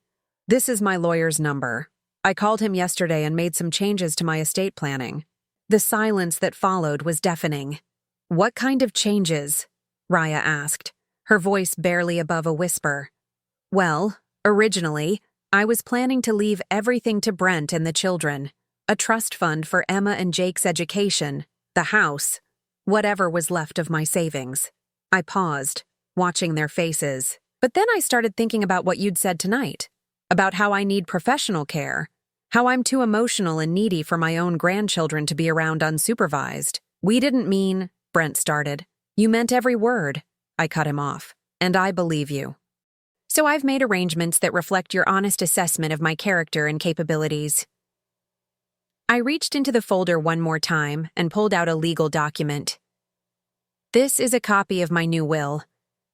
This is my lawyer's number. I called him yesterday and made some changes to my estate planning. The silence that followed was deafening. What kind of changes? Raya asked, her voice barely above a whisper. Well, originally, I was planning to leave everything to Brent and the children. A trust fund for Emma and Jake's education, the house, whatever was left of my savings. I paused, watching their faces. But then I started thinking about what you'd said tonight, about how I need professional care, how I'm too emotional and needy for my own grandchildren to be around unsupervised. We didn't mean, Brent started. You meant every word. I cut him off. and I believe you. So I've made arrangements that reflect your honest assessment of my character and capabilities. I reached into the folder one more time and pulled out a legal document. This is a copy of my new will.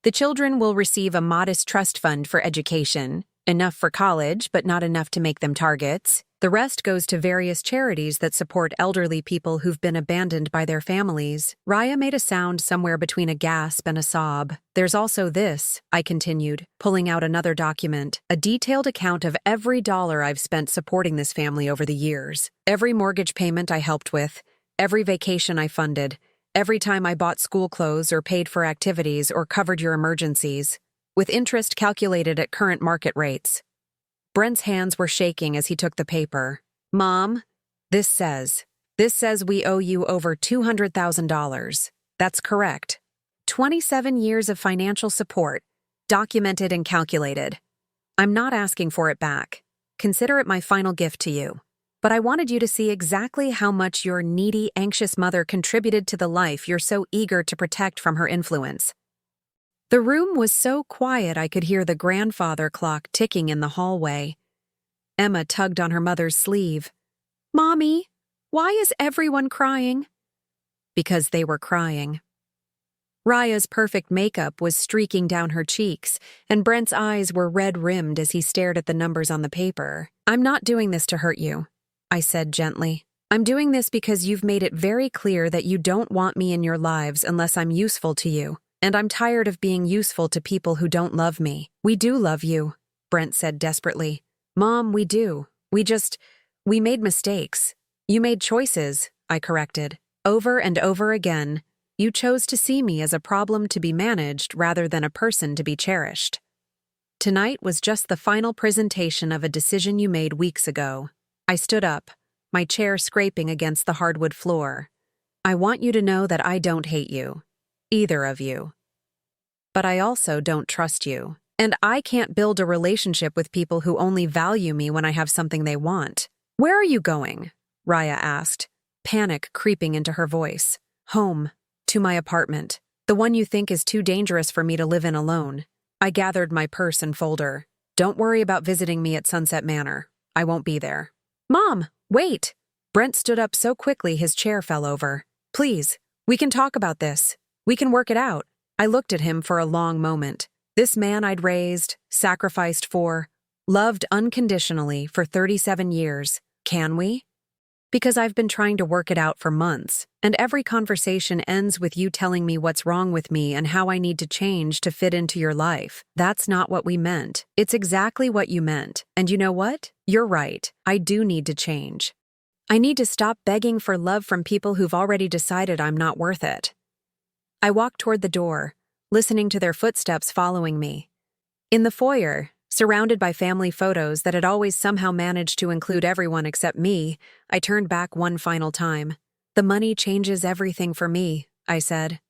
The children will receive a modest trust fund for education, enough for college, but not enough to make them targets. The rest goes to various charities that support elderly people who've been abandoned by their families. Raya made a sound somewhere between a gasp and a sob. There's also this, I continued, pulling out another document, a detailed account of every dollar I've spent supporting this family over the years. Every mortgage payment I helped with, every vacation I funded, every time I bought school clothes or paid for activities or covered your emergencies, with interest calculated at current market rates. Brent's hands were shaking as he took the paper. Mom, this says we owe you over $200,000. That's correct. 27 years of financial support, documented and calculated. I'm not asking for it back. Consider it my final gift to you. But I wanted you to see exactly how much your needy, anxious mother contributed to the life you're so eager to protect from her influence. The room was so quiet I could hear the grandfather clock ticking in the hallway. Emma tugged on her mother's sleeve. Mommy, why is everyone crying? Because they were crying. Raya's perfect makeup was streaking down her cheeks, and Brent's eyes were red-rimmed as he stared at the numbers on the paper. I'm not doing this to hurt you, I said gently. I'm doing this because you've made it very clear that you don't want me in your lives unless I'm useful to you. And I'm tired of being useful to people who don't love me. We do love you, Brent said desperately. Mom, we do. We made mistakes. You made choices, I corrected. Over and over again, you chose to see me as a problem to be managed rather than a person to be cherished. Tonight was just the final presentation of a decision you made weeks ago. I stood up, my chair scraping against the hardwood floor. I want you to know that I don't hate you. Either of you. But I also don't trust you. And I can't build a relationship with people who only value me when I have something they want. Where are you going? Raya asked, panic creeping into her voice. Home. To my apartment. The one you think is too dangerous for me to live in alone. I gathered my purse and folder. Don't worry about visiting me at Sunset Manor. I won't be there. Mom, wait! Brent stood up so quickly his chair fell over. Please, we can talk about this. We can work it out. I looked at him for a long moment. This man I'd raised, sacrificed for, loved unconditionally for 37 years. Can we? Because I've been trying to work it out for months, and every conversation ends with you telling me what's wrong with me and how I need to change to fit into your life. That's not what we meant. It's exactly what you meant. And you know what? You're right. I do need to change. I need to stop begging for love from people who've already decided I'm not worth it. I walked toward the door, listening to their footsteps following me. In the foyer, surrounded by family photos that had always somehow managed to include everyone except me, I turned back one final time. The money changes everything for me, I said.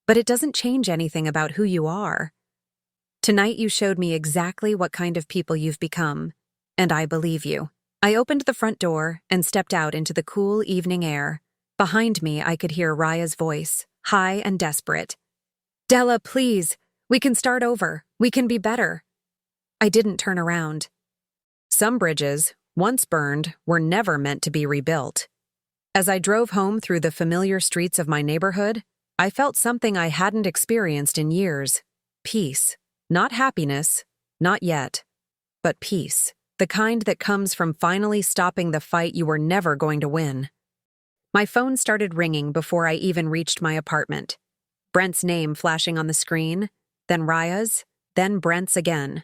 But it doesn't change anything about who you are. Tonight you showed me exactly what kind of people you've become, and I believe you. I opened the front door and stepped out into the cool evening air. Behind me, I could hear Raya's voice, high and desperate. Della, please, we can start over. We can be better. I didn't turn around. Some bridges, once burned, were never meant to be rebuilt. As I drove home through the familiar streets of my neighborhood, I felt something I hadn't experienced in years. Peace. Not happiness, not yet, but peace. The kind that comes from finally stopping the fight you were never going to win. My phone started ringing before I even reached my apartment. Brent's name flashing on the screen, then Raya's, then Brent's again.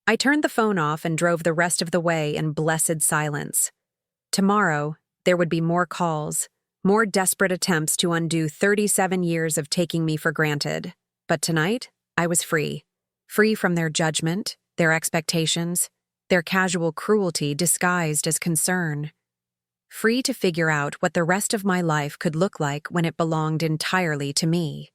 I turned the phone off and drove the rest of the way in blessed silence. Tomorrow, there would be more calls, more desperate attempts to undo 37 years of taking me for granted. But tonight, I was free. Free from their judgment, their expectations, their casual cruelty disguised as concern. Free to figure out what the rest of my life could look like when it belonged entirely to me.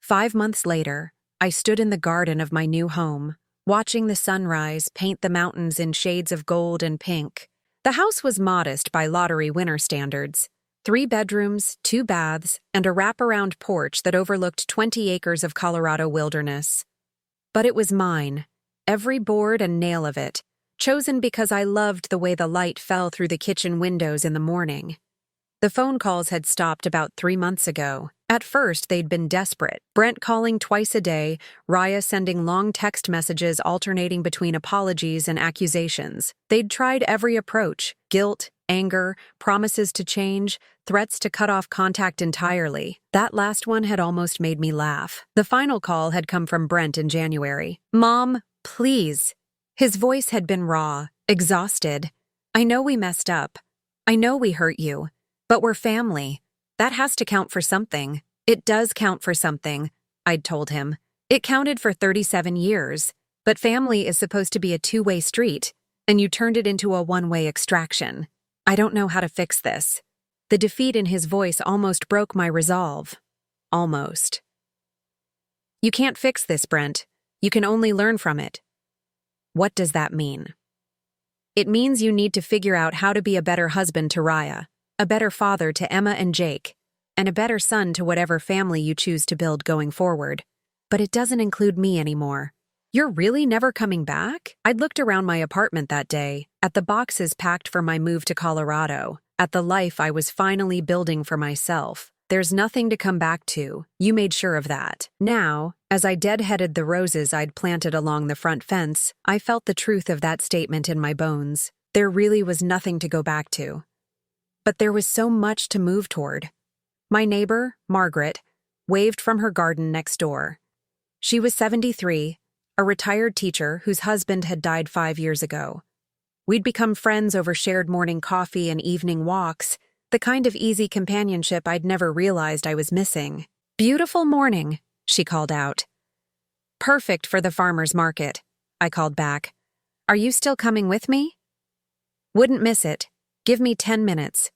5 months later, I stood in the garden of my new home, watching the sunrise paint the mountains in shades of gold and pink. The house was modest by lottery winner standards. 3 bedrooms, 2 baths, and a wraparound porch that overlooked 20 acres of Colorado wilderness. But it was mine, every board and nail of it, chosen because I loved the way the light fell through the kitchen windows in the morning. The phone calls had stopped about 3 months ago. At first, they'd been desperate. Brent calling twice a day, Raya sending long text messages alternating between apologies and accusations. They'd tried every approach: guilt, anger, promises to change, threats to cut off contact entirely. That last one had almost made me laugh. The final call had come from Brent in January. "Mom, please." His voice had been raw, exhausted. "I know we messed up. I know we hurt you. But we're family. That has to count for something." "It does count for something," I'd told him. "It counted for 37 years. But family is supposed to be a two-way street, and you turned it into a one-way extraction. I don't know how to fix this." The defeat in his voice almost broke my resolve. Almost. "You can't fix this, Brent. You can only learn from it." What does that mean? It means you need to figure out how to be a better husband to Raya, a better father to Emma and Jake, and a better son to whatever family you choose to build going forward. But it doesn't include me anymore. "You're really never coming back?" I'd looked around my apartment that day, at the boxes packed for my move to Colorado, at the life I was finally building for myself. "There's nothing to come back to. You made sure of that." Now, as I deadheaded the roses I'd planted along the front fence, I felt the truth of that statement in my bones. There really was nothing to go back to. But there was so much to move toward. My neighbor, Margaret, waved from her garden next door. She was 73, a retired teacher whose husband had died 5 years ago. We'd become friends over shared morning coffee and evening walks, the kind of easy companionship I'd never realized I was missing. "Beautiful morning," she called out. "Perfect for the farmer's market," I called back. "Are you still coming with me?" "Wouldn't miss it. Give me 10 minutes.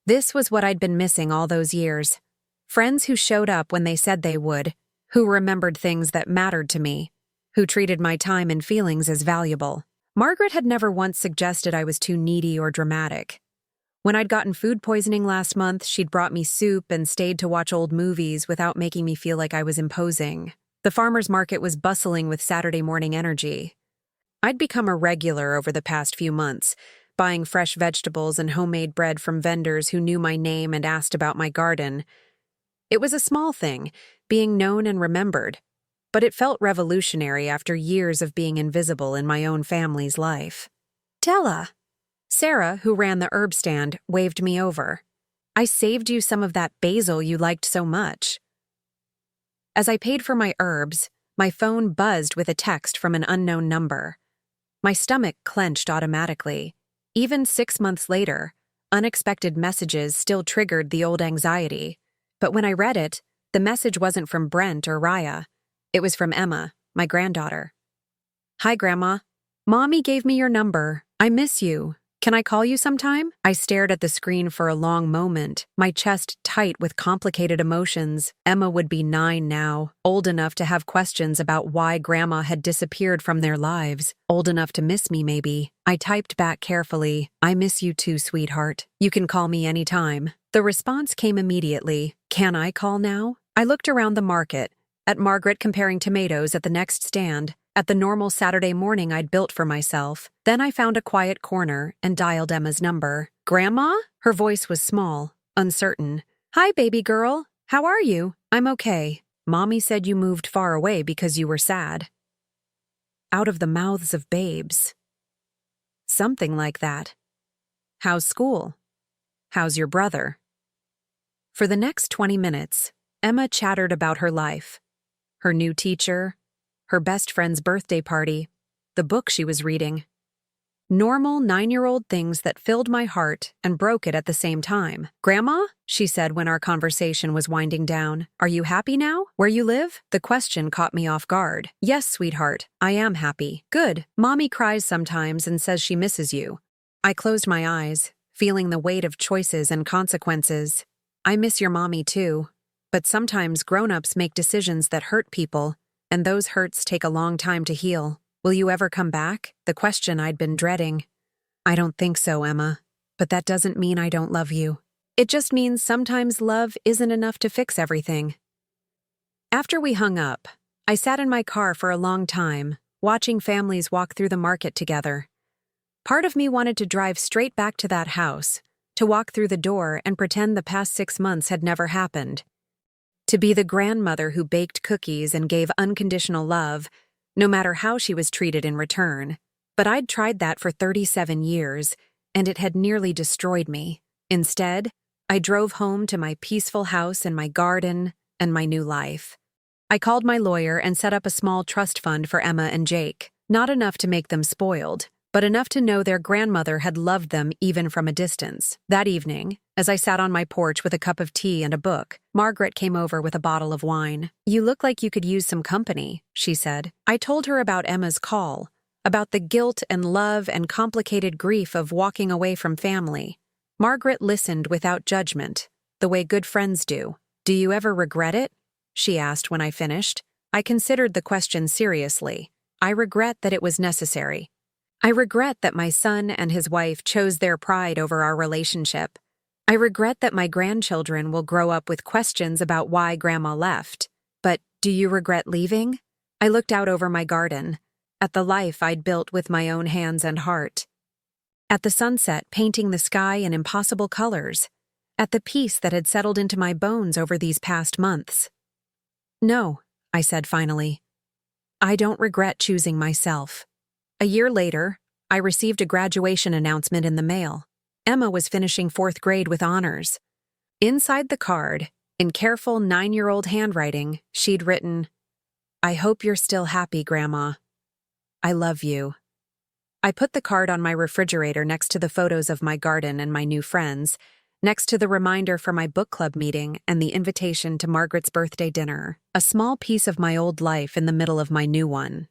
This was what I'd been missing all those years. Friends who showed up when they said they would, who remembered things that mattered to me, who treated my time and feelings as valuable. Margaret had never once suggested I was too needy or dramatic. When I'd gotten food poisoning last month, she'd brought me soup and stayed to watch old movies without making me feel like I was imposing. The farmer's market was bustling with Saturday morning energy. I'd become a regular over the past few months, buying fresh vegetables and homemade bread from vendors who knew my name and asked about my garden. It was a small thing, being known and remembered, but it felt revolutionary after years of being invisible in my own family's life. "Della!" Sarah, who ran the herb stand, waved me over. "I saved you some of that basil you liked so much." As I paid for my herbs, my phone buzzed with a text from an unknown number. My stomach clenched automatically. Even 6 months later, unexpected messages still triggered the old anxiety. But when I read it, the message wasn't from Brent or Raya. It was from Emma, my granddaughter. "Hi, Grandma. Mommy gave me your number. I miss you. Can I call you sometime?" I stared at the screen for a long moment, my chest tight with complicated emotions. Emma would be 9 now, old enough to have questions about why Grandma had disappeared from their lives, old enough to miss me maybe. I typed back carefully, "I miss you too, sweetheart. You can call me anytime." The response came immediately, "Can I call now?" I looked around the market, at Margaret comparing tomatoes at the next stand, at the normal Saturday morning I'd built for myself. Then I found a quiet corner and dialed Emma's number. "Grandma?" Her voice was small, uncertain. "Hi, baby girl. How are you?" "I'm okay. Mommy said you moved far away because you were sad." Out of the mouths of babes. Something like that. "How's school? How's your brother?" For the next 20 minutes, Emma chattered about her life, her new teacher, her best friend's birthday party, the book she was reading. Normal 9-year-old things that filled my heart and broke it at the same time. "Grandma," she said when our conversation was winding down, "are you happy now, where you live?" The question caught me off guard. "Yes, sweetheart, I am happy." "Good. Mommy cries sometimes and says she misses you." I closed my eyes, feeling the weight of choices and consequences. "I miss your mommy too. But sometimes grown-ups make decisions that hurt people, and those hurts take a long time to heal. Will you ever come back?" The question I'd been dreading. "I don't think so, Emma. But that doesn't mean I don't love you." It just means sometimes love isn't enough to fix everything. After we hung up, I sat in my car for a long time, watching families walk through the market together. Part of me wanted to drive straight back to that house, to walk through the door and pretend the past 6 months had never happened. To be the grandmother who baked cookies and gave unconditional love, no matter how she was treated in return. But I'd tried that for 37 years, and it had nearly destroyed me. Instead, I drove home to my peaceful house and my garden and my new life. I called my lawyer and set up a small trust fund for Emma and Jake, not enough to make them spoiled, but enough to know their grandmother had loved them even from a distance. That evening, as I sat on my porch with a cup of tea and a book, Margaret came over with a bottle of wine. "You look like you could use some company," she said. I told her about Emma's call, about the guilt and love and complicated grief of walking away from family. Margaret listened without judgment, the way good friends do. "Do you ever regret it?" she asked when I finished. I considered the question seriously. I regret that it was necessary. I regret that my son and his wife chose their pride over our relationship. I regret that my grandchildren will grow up with questions about why Grandma left. But do you regret leaving? I looked out over my garden, at the life I'd built with my own hands and heart, at the sunset painting the sky in impossible colors, at the peace that had settled into my bones over these past months. "No," I said finally. "I don't regret choosing myself." A year later, I received a graduation announcement in the mail. Emma was finishing 4th grade with honors. Inside the card, in careful 9-year-old handwriting, she'd written, "I hope you're still happy, Grandma. I love you." I put the card on my refrigerator next to the photos of my garden and my new friends, next to the reminder for my book club meeting and the invitation to Margaret's birthday dinner, a small piece of my old life in the middle of my new one.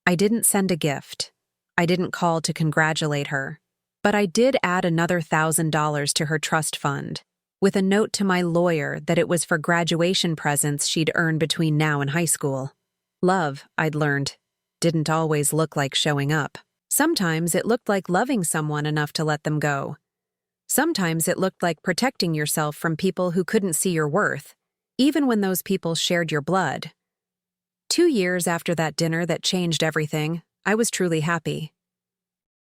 I didn't send a gift. I didn't call to congratulate her. But I did add another $1,000 to her trust fund, with a note to my lawyer that it was for graduation presents she'd earned between now and high school. Love, I'd learned, didn't always look like showing up. Sometimes it looked like loving someone enough to let them go. Sometimes it looked like protecting yourself from people who couldn't see your worth, even when those people shared your blood. 2 years after that dinner that changed everything, I was truly happy.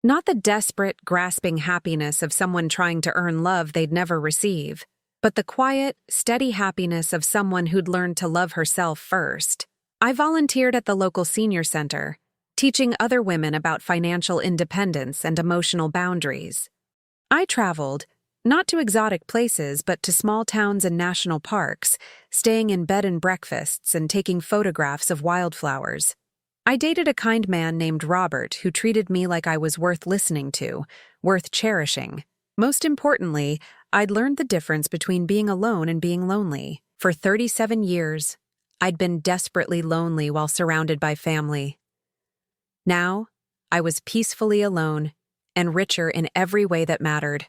Not the desperate, grasping happiness of someone trying to earn love they'd never receive, but the quiet, steady happiness of someone who'd learned to love herself first. I volunteered at the local senior center, teaching other women about financial independence and emotional boundaries. I traveled, not to exotic places, but to small towns and national parks, staying in bed and breakfasts and taking photographs of wildflowers. I dated a kind man named Robert who treated me like I was worth listening to, worth cherishing. Most importantly, I'd learned the difference between being alone and being lonely. For 37 years, I'd been desperately lonely while surrounded by family. Now, I was peacefully alone and richer in every way that mattered.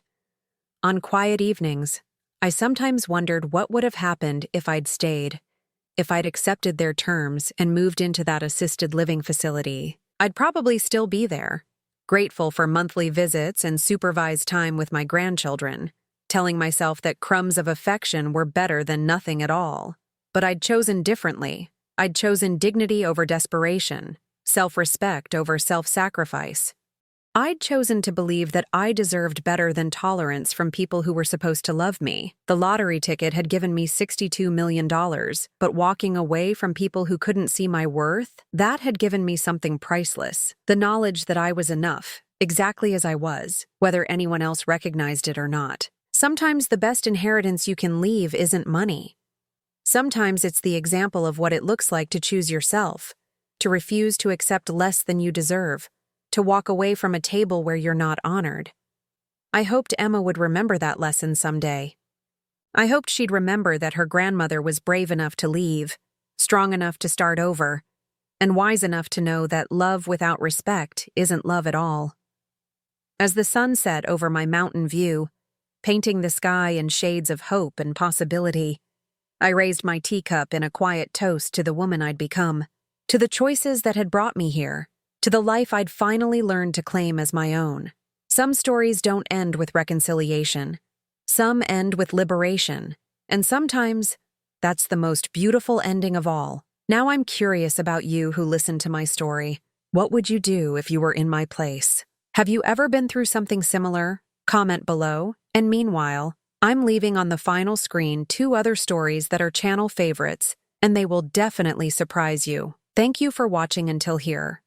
On quiet evenings, I sometimes wondered what would have happened if I'd stayed, if I'd accepted their terms and moved into that assisted living facility. I'd probably still be there, grateful for monthly visits and supervised time with my grandchildren, telling myself that crumbs of affection were better than nothing at all. But I'd chosen differently. I'd chosen dignity over desperation, self-respect over self-sacrifice. I'd chosen to believe that I deserved better than tolerance from people who were supposed to love me. The lottery ticket had given me $62 million, but walking away from people who couldn't see my worth, that had given me something priceless. The knowledge that I was enough, exactly as I was, whether anyone else recognized it or not. Sometimes the best inheritance you can leave isn't money. Sometimes it's the example of what it looks like to choose yourself, to refuse to accept less than you deserve, to walk away from a table where you're not honored. I hoped Emma would remember that lesson someday. I hoped she'd remember that her grandmother was brave enough to leave, strong enough to start over, and wise enough to know that love without respect isn't love at all. As the sun set over my mountain view, painting the sky in shades of hope and possibility, I raised my teacup in a quiet toast to the woman I'd become, to the choices that had brought me here, to the life I'd finally learned to claim as my own. Some stories don't end with reconciliation. Some end with liberation, and sometimes that's the most beautiful ending of all. Now I'm curious about you who listened to my story. What would you do if you were in my place? Have you ever been through something similar? Comment below. And meanwhile, I'm leaving on the final screen 2 other stories that are channel favorites, and they will definitely surprise you. Thank you for watching until here.